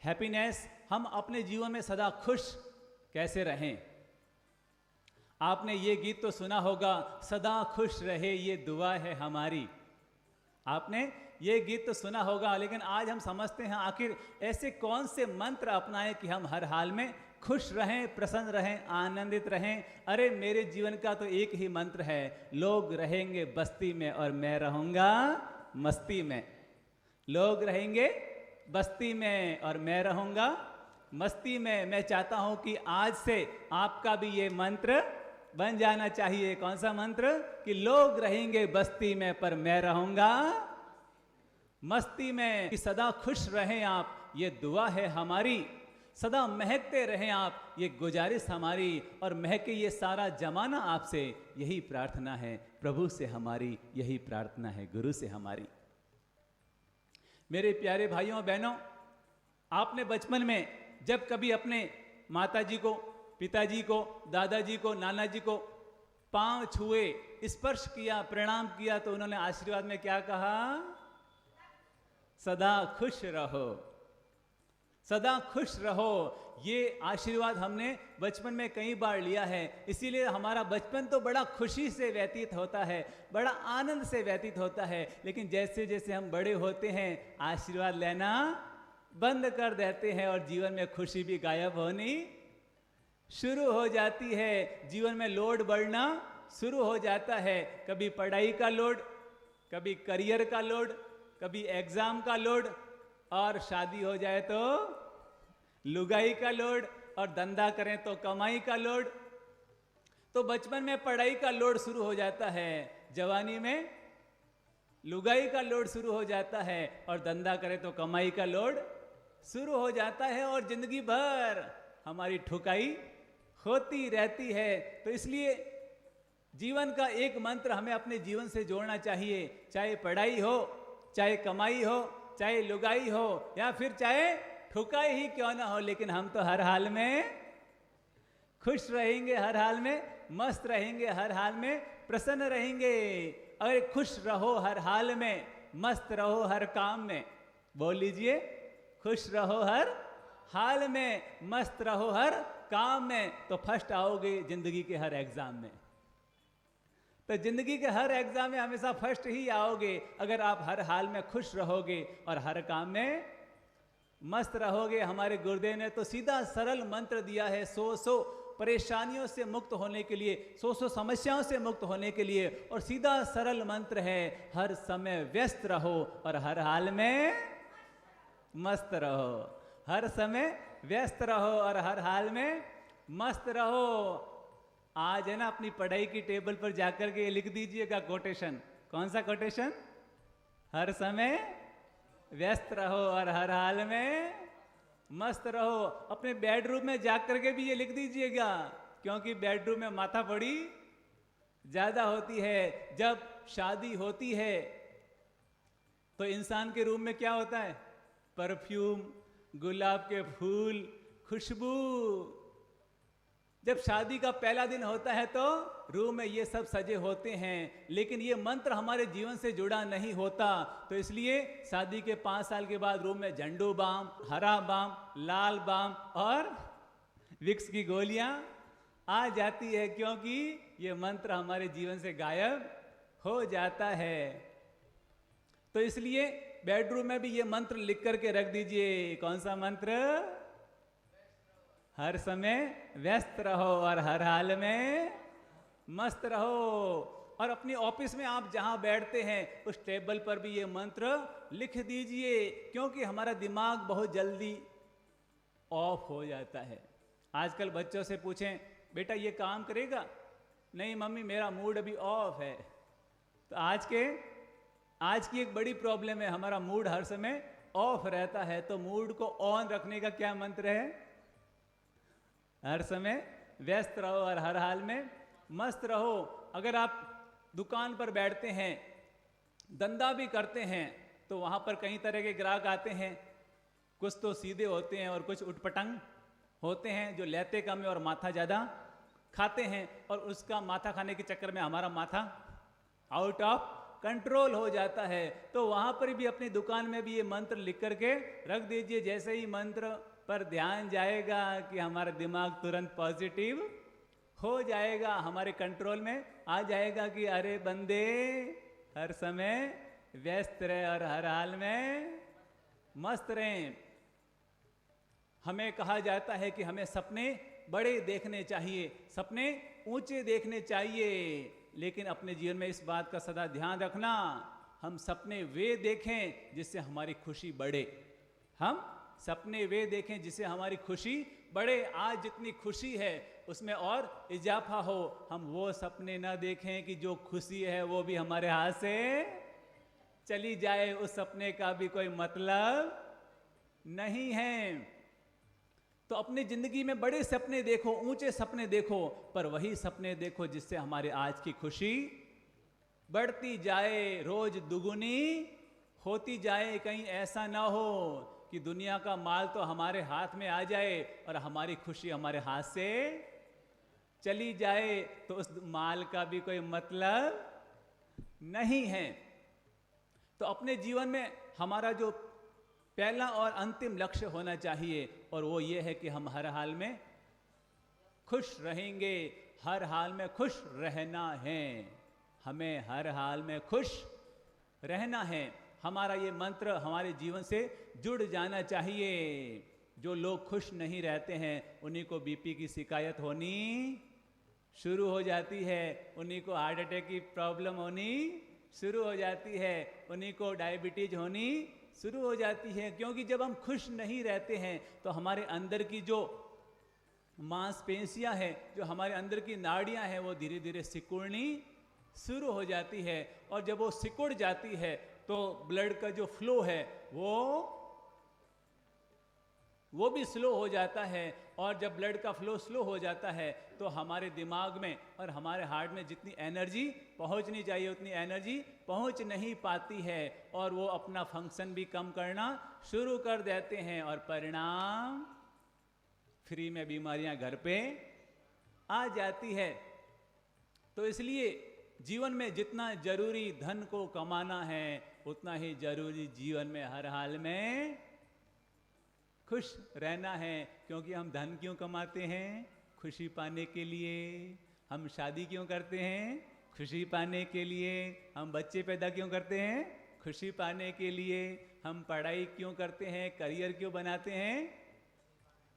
Happiness, हम अपने जीवन में सदा खुश कैसे रहें। आपने ये गीत तो सुना होगा, सदा खुश रहे ये दुआ है हमारी। आपने ये गीत तो सुना होगा, लेकिन आज हम समझते हैं आखिर ऐसे कौन से मंत्र अपनाएं कि हम हर हाल में खुश रहें, प्रसन्न रहें, आनंदित रहें। अरे मेरे जीवन का तो एक ही मंत्र है, लोग रहेंगे बस्ती में और मैं रहूँगा मस्ती में। लोग रहेंगे बस्ती में और मैं रहूँगा मस्ती में। मैं चाहता हूँ कि आज से आपका भी ये मंत्र बन जाना चाहिए। कौन सा मंत्र? कि लोग रहेंगे बस्ती में पर मैं रहूँगा मस्ती में। कि सदा खुश रहें आप, ये दुआ है हमारी। सदा महकते रहें आप, ये गुजारिश हमारी। और महके ये सारा जमाना आपसे, यही प्रार्थना है प्रभु से हमारी, यही प्रार्थना है गुरु से हमारी। मेरे प्यारे भाइयों बहनों, आपने बचपन में जब कभी अपने माताजी को, पिताजी को, दादाजी को, नाना जी को पांव छुए, स्पर्श किया, प्रणाम किया, तो उन्होंने आशीर्वाद में क्या कहा? सदा खुश रहो, सदा खुश रहो। ये आशीर्वाद हमने बचपन में कई बार लिया है, इसीलिए हमारा बचपन तो बड़ा खुशी से व्यतीत होता है, बड़ा आनंद से व्यतीत होता है। लेकिन जैसे जैसे हम बड़े होते हैं, आशीर्वाद लेना बंद कर देते हैं और जीवन में खुशी भी गायब होनी शुरू हो जाती है। जीवन में लोड बढ़ना शुरू हो जाता है। कभी पढ़ाई का लोड, कभी करियर का लोड, कभी एग्जाम का लोड, और शादी हो जाए तो लुगाई का लोड, और धंधा करें तो कमाई का लोड। तो बचपन में पढ़ाई का लोड शुरू हो जाता है, जवानी में लुगाई का लोड शुरू हो जाता है, और धंधा करें तो कमाई का लोड शुरू हो जाता है, और जिंदगी भर हमारी ठुकाई होती रहती है। तो इसलिए जीवन का एक मंत्र हमें अपने जीवन से जोड़ना चाहिए, चाहे पढ़ाई हो, चाहे कमाई हो, चाहे लुगाई हो, या फिर चाहे ठुकाई ही क्यों ना हो, लेकिन हम तो हर हाल में खुश रहेंगे, हर हाल में मस्त रहेंगे, हर हाल में प्रसन्न रहेंगे। अरे खुश रहो हर हाल में, मस्त रहो हर काम में। बोल लीजिए, खुश रहो हर हाल में, मस्त रहो हर काम में, तो फर्स्ट आओगे जिंदगी के हर एग्जाम में। तो जिंदगी के हर एग्जाम में हमेशा फर्स्ट ही आओगे अगर आप हर हाल में खुश रहोगे और हर काम में मस्त रहोगे। हमारे गुरुदेव ने तो सीधा सरल मंत्र दिया है, सौ परेशानियों से मुक्त होने के लिए, सौ समस्याओं से मुक्त होने के लिए। और सीधा सरल मंत्र है, हर समय व्यस्त रहो और हर हाल में मस्त रहो। हर समय व्यस्त रहो और हर हाल में मस्त रहो। आज है ना, अपनी पढ़ाई की टेबल पर जाकर के लिख दीजिएगा कोटेशन। कौन सा कोटेशन? हर समय व्यस्त रहो और हर हाल में मस्त रहो। अपने बेडरूम में जाकर के भी ये लिख दीजिएगा, क्योंकि बेडरूम में माथा बड़ी ज्यादा होती है। जब शादी होती है तो इंसान के रूम में क्या होता है? परफ्यूम, गुलाब के फूल, खुशबू। जब शादी का पहला दिन होता है तो रूम में ये सब सजे होते हैं, लेकिन ये मंत्र हमारे जीवन से जुड़ा नहीं होता। तो इसलिए शादी के 5 साल के बाद रूम में झंडू बाम, हरा बाम, लाल बाम और विक्स की गोलियां आ जाती है, क्योंकि ये मंत्र हमारे जीवन से गायब हो जाता है। तो इसलिए बेडरूम में भी ये मंत्र लिख करके रख दीजिए। कौन सा मंत्र? हर समय व्यस्त रहो और हर हाल में मस्त रहो। और अपनी ऑफिस में आप जहां बैठते हैं उस टेबल पर भी ये मंत्र लिख दीजिए, क्योंकि हमारा दिमाग बहुत जल्दी ऑफ हो जाता है। आजकल बच्चों से पूछें, बेटा ये काम करेगा? नहीं मम्मी, मेरा मूड अभी ऑफ है। तो आज की एक बड़ी प्रॉब्लम है, हमारा मूड हर समय ऑफ रहता है। तो मूड को ऑन रखने का क्या मंत्र है? हर समय व्यस्त रहो और हर हाल में मस्त रहो। अगर आप दुकान पर बैठते हैं, धंधा भी करते हैं, तो वहाँ पर कई तरह के ग्राहक आते हैं। कुछ तो सीधे होते हैं और कुछ उटपटंग होते हैं, जो लेते कम है और माथा ज़्यादा खाते हैं। और उसका माथा खाने के चक्कर में हमारा माथा आउट ऑफ कंट्रोल हो जाता है। तो वहाँ पर भी अपनी दुकान में भी ये मंत्र लिख करके रख दीजिए। जैसे ही मंत्र पर ध्यान जाएगा कि हमारा दिमाग तुरंत पॉजिटिव हो जाएगा, हमारे कंट्रोल में आ जाएगा कि अरे बंदे हर समय व्यस्त रहे और हर हाल में मस्त रहें। हमें कहा जाता है कि हमें सपने बड़े देखने चाहिए, सपने ऊंचे देखने चाहिए, लेकिन अपने जीवन में इस बात का सदा ध्यान रखना, हम सपने वे देखें जिससे हमारी खुशी बढ़े। हम सपने वे देखें जिससे हमारी खुशी बढ़े। आज जितनी खुशी है उसमें और इजाफा हो। हम वो सपने ना देखें कि जो खुशी है वो भी हमारे हाथ से चली जाए, उस सपने का भी कोई मतलब नहीं है। तो अपनी जिंदगी में बड़े सपने देखो, ऊंचे सपने देखो, पर वही सपने देखो जिससे हमारे आज की खुशी बढ़ती जाए, रोज दुगुनी होती जाए। कहीं ऐसा ना हो कि दुनिया का माल तो हमारे हाथ में आ जाए और हमारी खुशी हमारे हाथ से चली जाए, तो उस माल का भी कोई मतलब नहीं है। तो अपने जीवन में हमारा जो पहला और अंतिम लक्ष्य होना चाहिए, और वो ये है कि हम हर हाल में खुश रहेंगे। हर हाल में खुश रहना है, हमें हर हाल में खुश रहना है। हमारा ये मंत्र हमारे जीवन से जुड़ जाना चाहिए। जो लोग खुश नहीं रहते हैं उन्हीं को बीपी की शिकायत होनी शुरू हो जाती है, उन्हीं को हार्ट अटैक की प्रॉब्लम होनी शुरू हो जाती है, उन्हीं को डायबिटीज होनी शुरू हो जाती है। क्योंकि जब हम खुश नहीं रहते हैं तो हमारे अंदर की जो मांसपेशियां हैं, जो हमारे अंदर की नाड़ियां हैं, वो धीरे धीरे सिकुड़नी शुरू हो जाती है। और जब वो सिकुड़ जाती है तो ब्लड का जो फ्लो है वो भी स्लो हो जाता है। और जब ब्लड का फ्लो स्लो हो जाता है तो हमारे दिमाग में और हमारे हार्ट में जितनी एनर्जी पहुंचनी चाहिए उतनी एनर्जी पहुंच नहीं पाती है, और वो अपना फंक्शन भी कम करना शुरू कर देते हैं, और परिणाम फ्री में बीमारियां घर पे आ जाती है। तो इसलिए जीवन में जितना जरूरी धन को कमाना है, उतना ही जरूरी जीवन में हर हाल में खुश रहना है। क्योंकि हम धन क्यों कमाते हैं? खुशी पाने के लिए। हम शादी क्यों करते हैं? खुशी पाने के लिए। हम बच्चे पैदा क्यों करते हैं? खुशी पाने के लिए। हम पढ़ाई क्यों करते हैं? करियर क्यों बनाते हैं?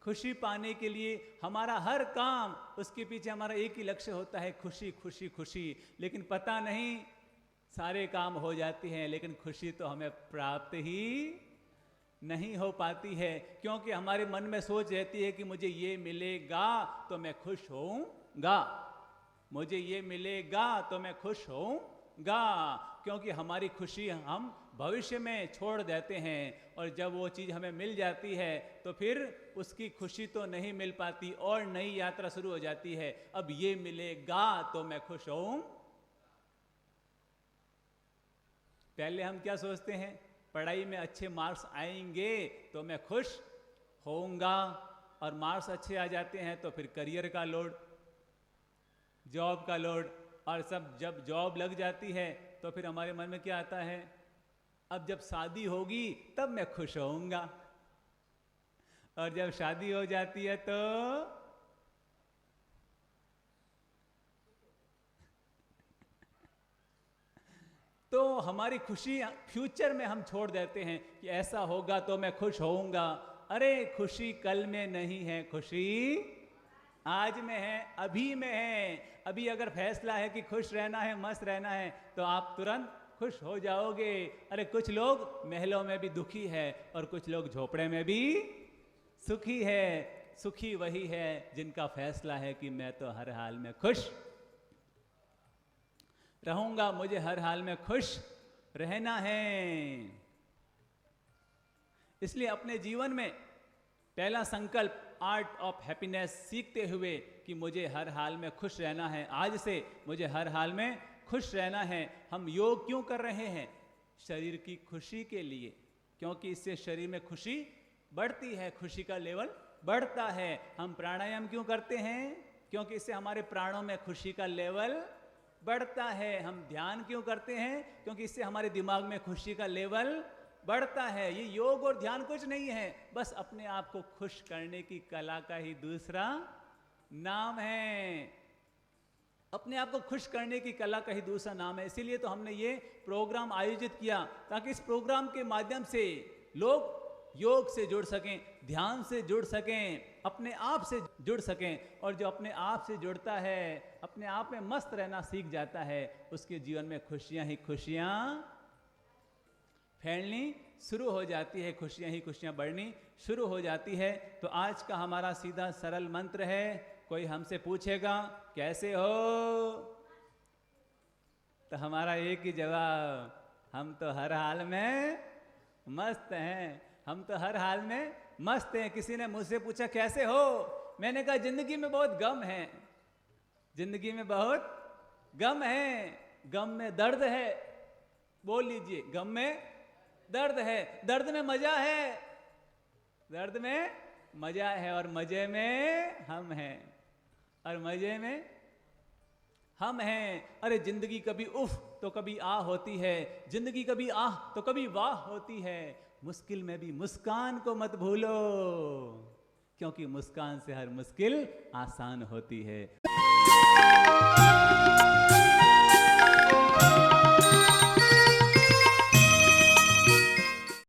खुशी पाने के लिए। हमारा हर काम, उसके पीछे हमारा एक ही लक्ष्य होता है, खुशी खुशी खुशी। लेकिन पता नहीं सारे काम हो जाते हैं, लेकिन खुशी तो हमें प्राप्त ही नहीं हो पाती है। क्योंकि हमारे मन में सोच रहती है कि मुझे ये मिलेगा तो मैं खुश होऊंगा, मुझे ये मिलेगा तो मैं खुश होऊंगा। क्योंकि हमारी खुशी हम भविष्य में छोड़ देते हैं, और जब वो चीज़ हमें मिल जाती है तो फिर उसकी खुशी तो नहीं मिल पाती और नई यात्रा शुरू हो जाती है। अब ये मिलेगा तो मैं खुश होऊं। पहले हम क्या सोचते हैं? पढ़ाई में अच्छे मार्क्स आएंगे तो मैं खुश होऊंगा, और मार्क्स अच्छे आ जाते हैं तो फिर करियर का लोड, जॉब का लोड, और सब जब जॉब लग जाती है तो फिर हमारे मन में क्या आता है? अब जब शादी होगी तब मैं खुश होऊंगा, और जब शादी हो जाती है तो हमारी खुशी फ्यूचर में हम छोड़ देते हैं कि ऐसा होगा तो मैं खुश होऊंगा। अरे खुशी कल में नहीं है, खुशी आज में है, अभी में है। अभी अगर फैसला है कि खुश रहना है, मस्त रहना है, तो आप तुरंत खुश हो जाओगे। अरे कुछ लोग महलों में भी दुखी है और कुछ लोग झोपड़े में भी सुखी है। सुखी वही है जिनका फैसला है कि मैं तो हर हाल में खुश रहूंगा, मुझे हर हाल में खुश रहना है। इसलिए अपने जीवन में पहला संकल्प आर्ट ऑफ हैप्पीनेस सीखते हुए कि मुझे हर हाल में खुश रहना है, आज से मुझे हर हाल में खुश रहना है। हम योग क्यों कर रहे हैं? शरीर की खुशी के लिए, क्योंकि इससे शरीर में खुशी बढ़ती है, खुशी का लेवल बढ़ता है। हम प्राणायाम क्यों करते हैं? क्योंकि इससे हमारे प्राणों में खुशी का लेवल बढ़ता है। हम ध्यान क्यों करते हैं? क्योंकि इससे हमारे दिमाग में खुशी का लेवल बढ़ता है। ये योग और ध्यान कुछ नहीं है, बस अपने आप को खुश करने की कला का ही दूसरा नाम है। अपने आप को खुश करने की कला का ही दूसरा नाम है। इसीलिए तो हमने ये प्रोग्राम आयोजित किया, ताकि इस प्रोग्राम के माध्यम से लोग योग से जुड़ सकें, ध्यान से जुड़ सकें, अपने आप से जुड़ सकें। और जो अपने आप से जुड़ता है, अपने आप में मस्त रहना सीख जाता है, उसके जीवन में खुशियां ही खुशियां फैलनी शुरू हो जाती है, खुशियां ही खुशियां बढ़नी शुरू हो जाती है। तो आज का हमारा सीधा सरल मंत्र है। कोई हमसे पूछेगा कैसे हो, तो हमारा एक ही जवाब, हम तो हर हाल में मस्त हैं। हम तो हर हाल में मस्त हैं। किसी ने मुझसे पूछा कैसे हो, मैंने कहा जिंदगी में बहुत गम है, जिंदगी में बहुत गम है, गम में दर्द है। बोल लीजिए, गम में दर्द है, दर्द में मजा है, दर्द में मजा है, और मजे में हम हैं, और मजे में हम हैं। अरे जिंदगी कभी उफ तो कभी आ होती है, जिंदगी कभी आह तो कभी वाह होती है। मुश्किल में भी मुस्कान को मत भूलो, क्योंकि मुस्कान से हर मुश्किल आसान होती है।